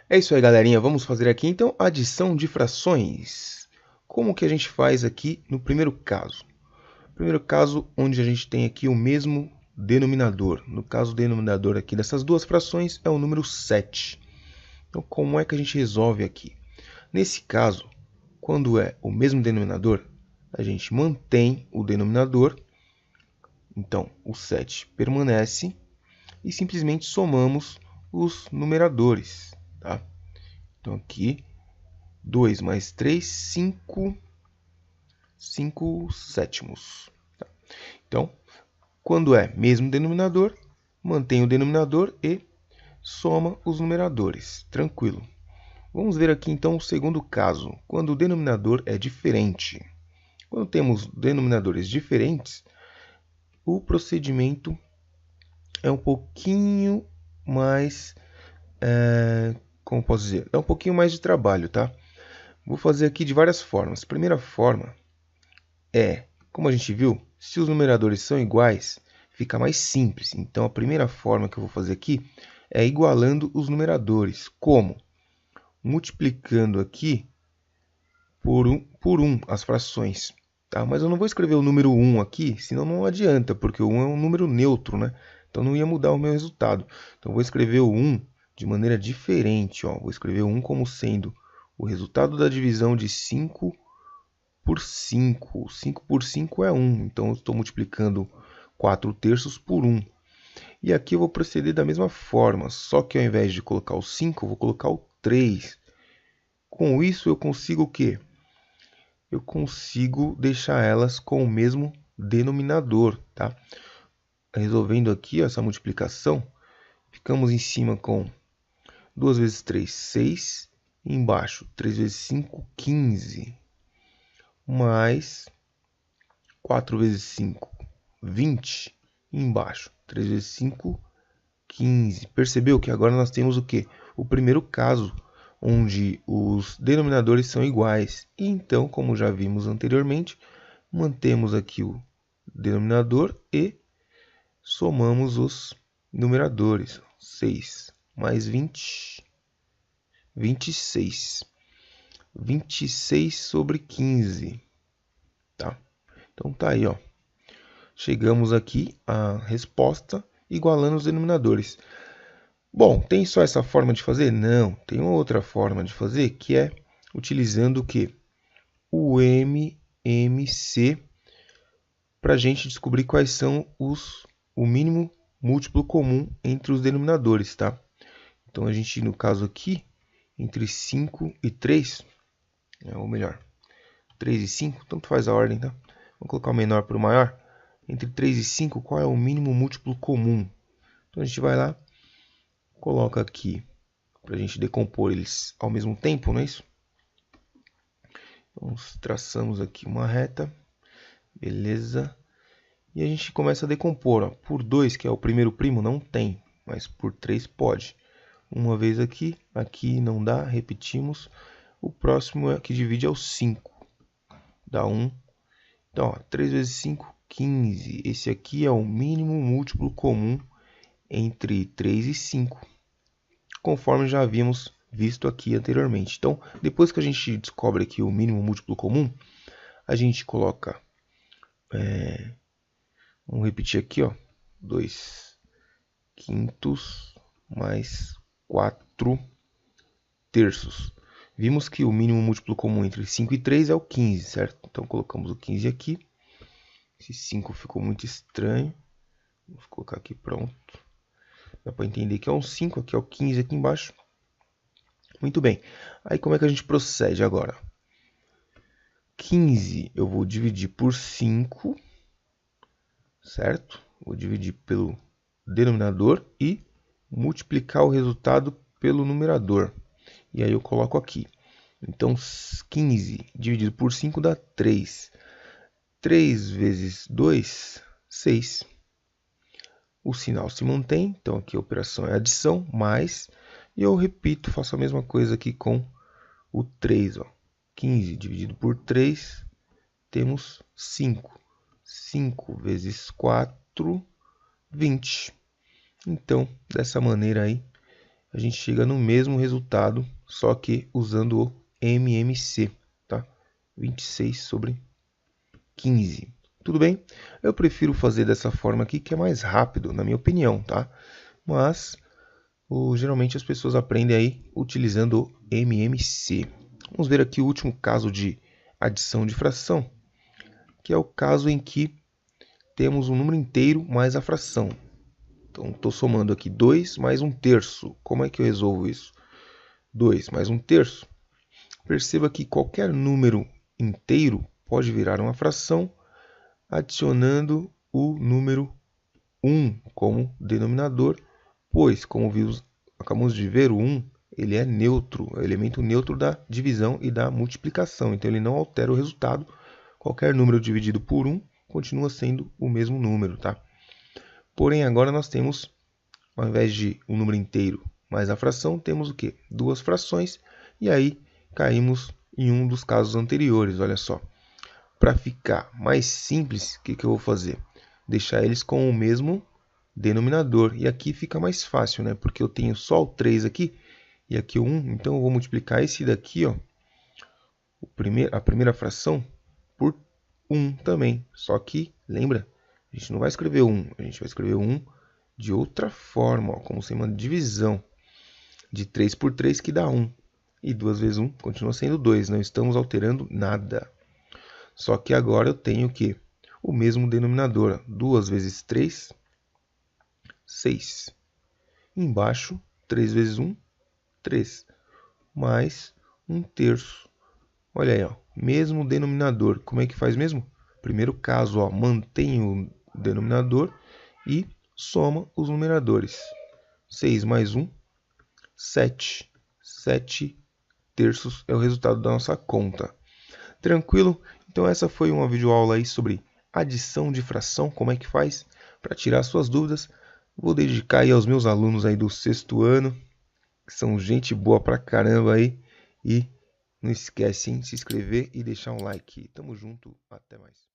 É isso aí, galerinha. Vamos fazer aqui então adição de frações. Como que a gente faz aqui no primeiro caso? Primeiro caso, onde a gente tem aqui o mesmo denominador. No caso, o denominador aqui dessas duas frações é o número 7. Então, como é que a gente resolve aqui? Nesse caso, quando é o mesmo denominador, a gente mantém o denominador. Então, o 7 permanece e simplesmente somamos os numeradores, tá? Então, aqui 2 mais 3, 5 sétimos. Então, quando é mesmo denominador, mantém o denominador e soma os numeradores. Tranquilo. Vamos ver aqui então o segundo caso, quando o denominador é diferente. Quando temos denominadores diferentes, o procedimento é um pouquinho mais, como posso dizer, é um pouquinho mais de trabalho, tá? Vou fazer aqui de várias formas. Primeira forma é, como a gente viu, se os numeradores são iguais, fica mais simples. Então, a primeira forma que eu vou fazer aqui é igualando os numeradores. Como? Multiplicando aqui por 1 as frações. Tá? Mas eu não vou escrever o número 1 aqui, senão não adianta, porque o 1 é um número neutro, né? Então não ia mudar o meu resultado. Então eu vou escrever o 1 de maneira diferente. Ó. Vou escrever o 1 como sendo o resultado da divisão de 5 por 5. 5 por 5 é 1, então eu estou multiplicando 4 terços por 1. E aqui eu vou proceder da mesma forma, só que ao invés de colocar o 5, eu vou colocar o 3. Com isso eu consigo o quê? Eu consigo deixar elas com o mesmo denominador, tá? Resolvendo aqui essa multiplicação, ficamos em cima com 2 vezes 3, 6. E embaixo, 3 vezes 5, 15. Mais 4 vezes 5, 20. E embaixo, 3 vezes 5, 15. Percebeu que agora nós temos o quê? O primeiro caso, onde os denominadores são iguais. E então, como já vimos anteriormente, mantemos aqui o denominador e somamos os numeradores. 6 mais 20, 26. 26 sobre 15. Tá? Então tá aí, ó. Chegamos aqui à resposta igualando os denominadores. Bom, tem só essa forma de fazer? Não, tem uma outra forma de fazer que é utilizando o quê? O MMC para a gente descobrir quais são o mínimo múltiplo comum entre os denominadores, tá? Então a gente, no caso aqui, entre 5 e 3, ou melhor, 3 e 5, tanto faz a ordem, tá? Vamos colocar o menor para o maior. Entre 3 e 5, qual é o mínimo múltiplo comum? Então a gente vai lá, coloca aqui para a gente decompor eles ao mesmo tempo, não é isso? Então, traçamos aqui uma reta, beleza? E a gente começa a decompor. Ó. Por 2, que é o primeiro primo, não tem, mas por 3 pode. Uma vez aqui, aqui não dá, repetimos. O próximo que divide é o 5, dá 1. Então, ó, 3 vezes 5, 15. Esse aqui é o mínimo múltiplo comum entre 3 e 5, conforme já havíamos visto aqui anteriormente. Então, depois que a gente descobre aqui o mínimo múltiplo comum, a gente coloca, vamos repetir aqui, ó, 2 quintos mais 4 terços. Vimos que o mínimo múltiplo comum entre 5 e 3 é o 15, certo? Então, colocamos o 15 aqui. Esse 5 ficou muito estranho. Vamos colocar aqui, pronto. Dá para entender que é um 5, aqui é o 15 aqui embaixo. Muito bem. Aí como é que a gente procede agora? 15 eu vou dividir por 5, certo? Vou dividir pelo denominador e multiplicar o resultado pelo numerador. E aí eu coloco aqui. Então 15 dividido por 5 dá 3. 3 vezes 2, 6. O sinal se mantém, então aqui a operação é adição, mais. E eu repito, faço a mesma coisa aqui com o 3. Ó. 15 dividido por 3, temos 5. 5 vezes 4, 20. Então, dessa maneira aí, a gente chega no mesmo resultado, só que usando o MMC, tá? 26 sobre 15. Tudo bem? Eu prefiro fazer dessa forma aqui, que é mais rápido, na minha opinião, tá? Mas, geralmente as pessoas aprendem aí utilizando o MMC. Vamos ver aqui o último caso de adição de fração, que é o caso em que temos um número inteiro mais a fração. Então, estou somando aqui 2 mais 1/3. Como é que eu resolvo isso? 2 mais 1/3. Perceba que qualquer número inteiro pode virar uma fração, adicionando o número 1 como denominador, pois, como acabamos de ver, o 1 ele é neutro, é o elemento neutro da divisão e da multiplicação, então ele não altera o resultado. Qualquer número dividido por 1 continua sendo o mesmo número, tá? Porém, agora nós temos, ao invés de um número inteiro mais a fração, temos o quê? Duas frações, e aí caímos em um dos casos anteriores, olha só. Para ficar mais simples, o que eu vou fazer? Deixar eles com o mesmo denominador. E aqui fica mais fácil, né? Porque eu tenho só o 3 aqui e aqui o 1. Então eu vou multiplicar esse daqui, ó, a primeira fração, por 1 também. Só que, lembra, a gente não vai escrever 1. A gente vai escrever 1 de outra forma, ó, como sendo uma divisão de 3 por 3, que dá 1. E 2 vezes 1 continua sendo 2. Não estamos alterando nada. Só que agora eu tenho o quê? O mesmo denominador. 2 vezes 3, 6. Embaixo, 3 vezes 1, 3. Mais 1/3. Olha aí, ó, mesmo denominador. Como é que faz mesmo? Primeiro caso, ó, mantém o denominador e soma os numeradores. 6 mais 1, 7. 7/3 é o resultado da nossa conta. Tranquilo? Então essa foi uma videoaula aí sobre adição de fração, como é que faz. Para tirar suas dúvidas, vou dedicar aí aos meus alunos aí do 6º ano, que são gente boa pra caramba aí. E não esquece de se inscrever e deixar um like. Tamo junto, até mais.